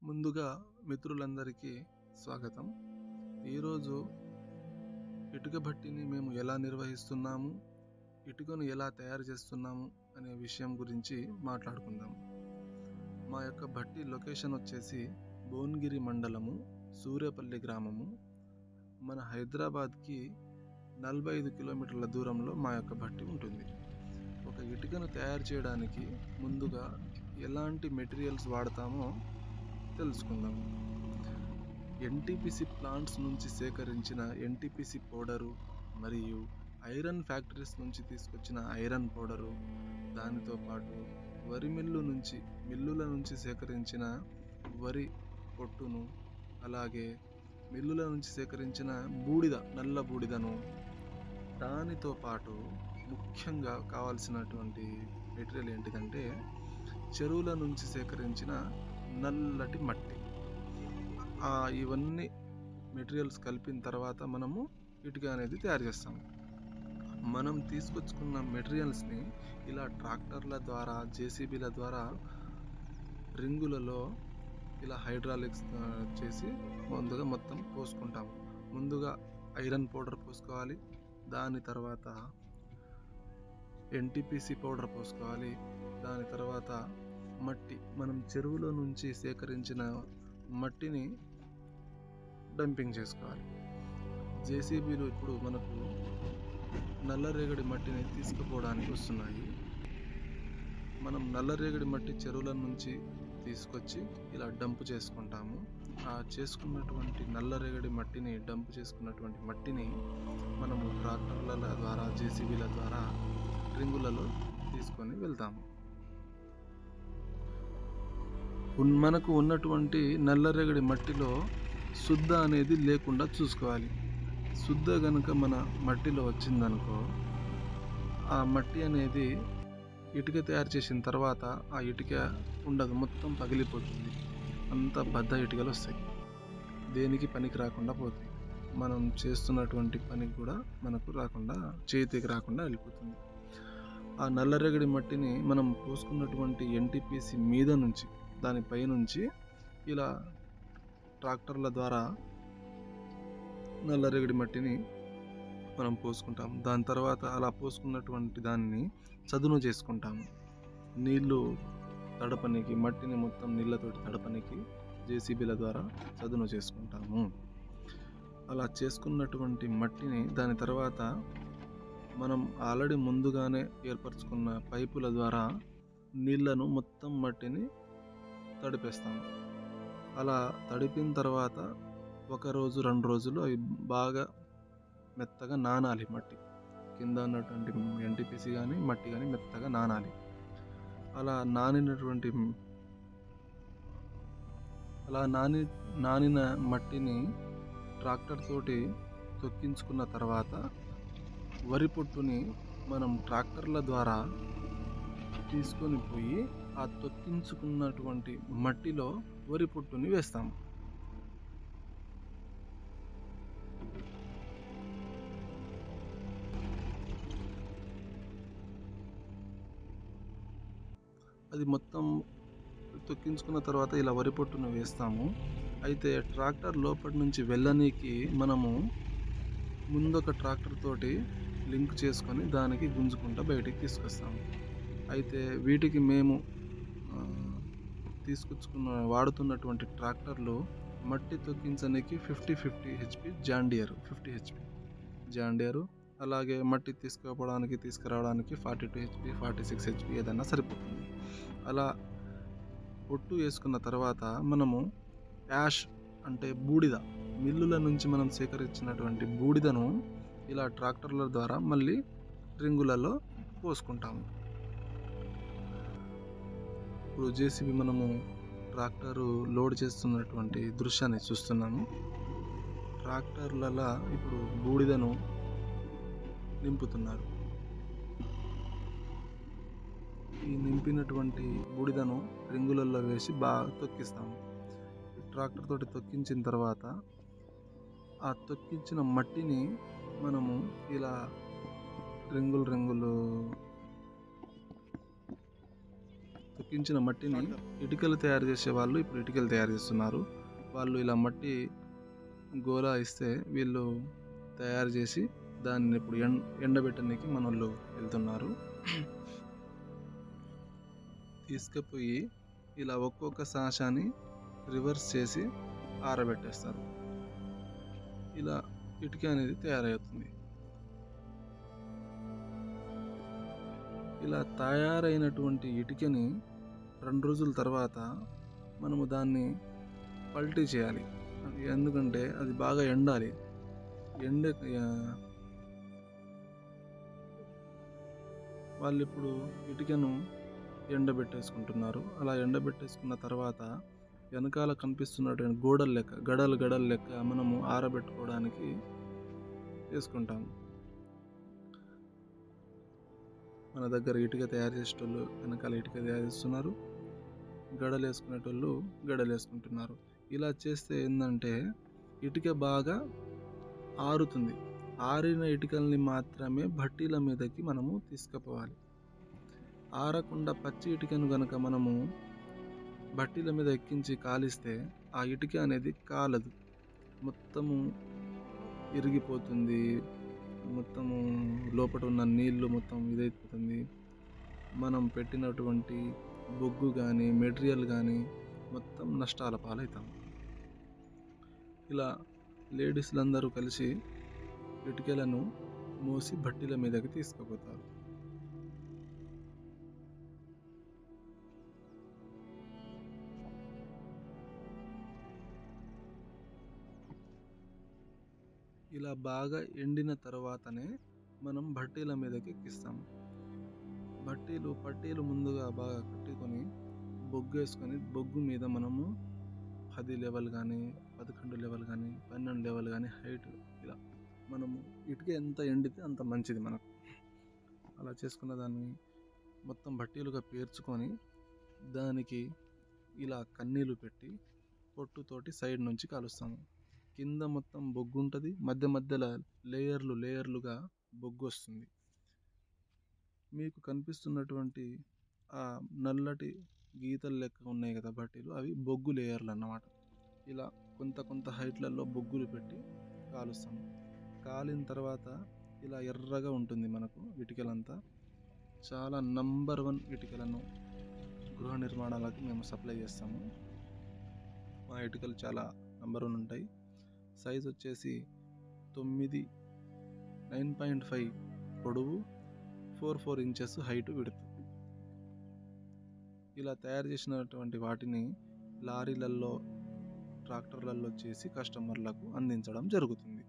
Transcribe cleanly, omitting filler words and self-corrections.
ముందుగా మిత్రులందరికీ స్వాగతం. ఈరోజు ఇటుక భట్టిని మేము ఎలా నిర్వహిస్తున్నాము, ఇటుకను ఎలా తయారు చేస్తున్నాము అనే విషయం గురించి మాట్లాడుకుందాం. మా యొక్క భట్టి లొకేషన్ వచ్చేసి భువనగిరి మండలము, సూర్యపల్లి గ్రామము. మన హైదరాబాద్కి 45 కిలోమీటర్ల దూరంలో మా యొక్క భట్టి ఉంటుంది. ఒక ఇటుకను తయారు చేయడానికి ముందుగా ఎలాంటి మెటీరియల్స్ వాడతామో తెలుసుకుందాం. ఎన్టీపీసీ ప్లాంట్స్ నుంచి సేకరించిన ఎన్టీపీసీ పౌడరు మరియు ఐరన్ ఫ్యాక్టరీస్ నుంచి తీసుకొచ్చిన ఐరన్ పౌడరు, దానితో పాటు మిల్లుల నుంచి సేకరించిన వరి పొట్టును, అలాగే మిల్లుల నుంచి సేకరించిన నల్ల బూడిదను, దానితో పాటు ముఖ్యంగా కావాల్సినటువంటి మెటీరియల్ ఏంటిదంటే చెరువుల నుంచి సేకరించిన నల్లటి మట్టి. ఇవన్నీ మెటీరియల్స్ కలిపిన తర్వాత మనము ఇటుక అనేది తయారు చేస్తాం. మనం తీసుకొచ్చుకున్న మెటీరియల్స్ని ఇలా ట్రాక్టర్ల ద్వారా, జేసీబీల ద్వారా రింగులలో ఇలా హైడ్రాలిక్స్ చేసి ముందుగా మొత్తం పోసుకుంటాం. ముందుగా ఐరన్ పౌడర్ పోసుకోవాలి, దాని తర్వాత ఎన్టీపీసీ పౌడర్ పోసుకోవాలి, దాని తర్వాత మట్టి, మనం చెరువులో నుంచి సేకరించిన మట్టిని డంపింగ్ చేసుకోవాలి. జేసీబీలు ఇప్పుడు మనకు నల్లరేగడి మట్టిని తీసుకుపోవడానికి వస్తున్నాయి. మనం నల్లరేగడి మట్టి చెరువుల నుంచి తీసుకొచ్చి ఇలా డంప్ చేసుకుంటాము. ఆ చేసుకున్నటువంటి నల్లరేగడి మట్టిని, డంప్ చేసుకున్నటువంటి మట్టిని మనము ట్రాక్టర్ల ద్వారా, జేసీబీల ద్వారా రింగులలో తీసుకొని వెళ్తాము. మనకు ఉన్నటువంటి నల్లరేగడి మట్టిలో శుద్ధ అనేది లేకుండా చూసుకోవాలి. శుద్ధ కనుక మన మట్టిలో వచ్చిందనుకో, ఆ మట్టి అనేది ఇటుక తయారు చేసిన తర్వాత ఆ ఇటుక ఉండదు, మొత్తం పగిలిపోతుంది. అంత బద్ద ఇటుకలు వస్తాయి, దేనికి పనికి రాకుండా పోతాయి. మనం చేస్తున్నటువంటి పనికి కూడా మనకు రాకుండా, చేతికి రాకుండా వెళ్ళిపోతుంది. ఆ నల్లరేగడి మట్టిని మనం పోసుకున్నటువంటి ఎన్టీపీసీ మీద నుంచి, దానిపై నుంచి ఇలా ట్రాక్టర్ల ద్వారా నల్లరేగడి మట్టిని మనం పోసుకుంటాము. దాని తర్వాత అలా పోసుకున్నటువంటి దాన్ని చదును చేసుకుంటాము. నీళ్లు తడపనికి, మట్టిని మొత్తం నీళ్ళతోటి తడపనికి జేసీబీల ద్వారా చదును చేసుకుంటాము. అలా చేసుకున్నటువంటి మట్టిని దాని తర్వాత మనం ఆల్రెడీ ముందుగానే ఏర్పరచుకున్న పైపుల ద్వారా నీళ్లను, మొత్తం మట్టిని తడిపేస్తాము. అలా తడిపిన తర్వాత 1 రోజు 2 రోజులు అవి బాగా మెత్తగా నానాలి. మట్టి కింద ఉన్నటువంటి ఎన్టీపీసీ కానీ మట్టి కానీ మెత్తగా నానాలి. అలా నానిన మట్టిని ట్రాక్టర్ తోటి తొక్కించుకున్న తర్వాత వరి పొట్టుని మనం ట్రాక్టర్ల ద్వారా తీసుకొని పోయి ఆ తొక్కించుకున్నటువంటి మట్టిలో వరి పొట్టుని వేస్తాము. అది మొత్తం తొక్కించుకున్న తర్వాత ఇలా వరి పొట్టును వేస్తాము. అయితే ట్రాక్టర్ లోపటి నుంచి వెళ్ళనీకి మనము ముందొక ట్రాక్టర్ తోటి లింక్ చేసుకొని దానికి గుంజుకుంటా బయటికి తీసుకొస్తాము. అయితే వీటికి మేము వాడుతున్నటువంటి ట్రాక్టర్లు మట్టి తొక్కించడానికి 50 HP జాండియర్ 50 HP జాండియరు, అలాగే మట్టి తీసుకురావడానికి 42 HP 46 HP ఏదైనా సరిపోతుంది. అలా పొట్టు వేసుకున్న తర్వాత మనము యాష్ అంటే బూడిద, మిల్లుల నుంచి మనం సేకరించినటువంటి బూడిదను ఇలా ట్రాక్టర్ల ద్వారా మళ్ళీ రింగులలో పోసుకుంటాము. ఇప్పుడు జేసీబీ మనము ట్రాక్టరు లోడ్ చేస్తున్నటువంటి దృశ్యాన్ని చూస్తున్నాము. ట్రాక్టర్లలో ఇప్పుడు బూడిదను నింపుతున్నారు. ఈ నింపినటువంటి బూడిదను రింగులలో వేసి బాగా తొక్కిస్తాము. ట్రాక్టర్ తోటి తొక్కించిన తర్వాత ఆ తొక్కించిన మట్టిని మనము ఇలా రింగులు ఎక్కించిన మట్టిని ఇటుకలు తయారు చేసే వాళ్ళు ఇప్పుడు ఇటుకలు తయారు చేస్తున్నారు. వాళ్ళు ఇలా మట్టి గోళా ఇస్తే వీళ్ళు తయారు చేసి దాన్ని ఇప్పుడు ఎండబెట్టడానికి మనోళ్ళు వెళ్తున్నారు. తీసుకుపోయి ఇలా ఒక్కొక్క సాషాని రివర్స్ చేసి ఆరబెట్టేస్తారు. ఇలా ఇటుక అనేది తయారవుతుంది. ఇలా తయారైనటువంటి ఇటుకని 2 రోజుల తర్వాత మనము దాన్ని పల్టీ చేయాలి. ఎందుకంటే అది బాగా ఎండాలి. వాళ్ళు ఇప్పుడు ఇటుకను ఎండబెట్టేసుకుంటున్నారు. అలా ఎండబెట్టేసుకున్న తర్వాత వెనకాల కనిపిస్తున్నటువంటి గడలు లెక్క మనము ఆరబెట్టుకోవడానికి వేసుకుంటాము. మన దగ్గర ఇటుక తయారు చేసేటోళ్ళు వెనకాల ఇటుక తయారు చేస్తున్నారు, గడలు వేసుకునేటోళ్ళు గడలు వేసుకుంటున్నారు. ఇలా చేస్తే ఏంటంటే ఇటుక బాగా ఆరుతుంది. ఆరిన ఇటుకల్ని మాత్రమే భట్టీల మీదకి మనము తీసుకుపోవాలి. ఆరకుండా పచ్చి ఇటుకను కనుక మనము భట్టీల మీద ఎక్కించి కాలిస్తే ఆ ఇటుక అనేది కాలదు, మొత్తము ఇరిగిపోతుంది, మొత్తము లోపల ఉన్న నీళ్లు మొత్తం ఇదైపోతుంది. మనం పెట్టినటువంటి బొగ్గు కానీ మెటీరియల్ కానీ మొత్తం నష్టాల పాలవుతాం. ఇలా లేడీస్లందరూ కలిసి ఇటుకలను మోసి భట్టీల మీదకి తీసుకుపోతారు. ఇలా బాగా ఎండిన తర్వాతనే మనం భట్టీల మీదకి ఎక్కిస్తాము. పట్టీలు ముందుగా బాగా కట్టుకొని బొగ్గు వేసుకొని బొగ్గు మీద మనము 10 లెవెల్ కానీ 11 లెవెల్ కానీ 12 లెవెల్ కానీ హైట్ ఇలా మనము ఇటుక ఎంత ఎండితే అంత మంచిది మనకు. అలా చేసుకున్న దాన్ని మొత్తం భట్టీలుగా పేర్చుకొని దానికి ఇలా కన్నీళ్ళు పెట్టి పొట్టుతోటి సైడ్ నుంచి కాలుస్తాము. కింద మొత్తం బొగ్గు ఉంటుంది, మధ్యలో లేయర్లుగా బొగ్గు వస్తుంది. మీకు కనిపిస్తున్నటువంటి ఆ నల్లటి గీతలు లెక్క ఉన్నాయి కదా భట్టీలు, అవి బొగ్గు లేయర్లు అన్నమాట. ఇలా కొంత హైట్లలో బొగ్గులు పెట్టి కాలుస్తాము. కాలిన తర్వాత ఇలా ఎర్రగా ఉంటుంది మనకు ఇటుకలంతా. చాలా నంబర్ 1 ఇటుకలను గృహ నిర్మాణాలకు మేము సప్లై చేస్తాము. మా ఇటుకలు చాలా నంబర్ 1 ఉంటాయి. సైజ్ వచ్చేసి 9.5 పొడవు, 4 ఇంచెస్ హైట్ విడుతు. ఇలా తయారు చేసినటువంటి వాటిని లారీలలో ట్రాక్టర్లలో చేసి కస్టమర్లకు అందించడం జరుగుతుంది.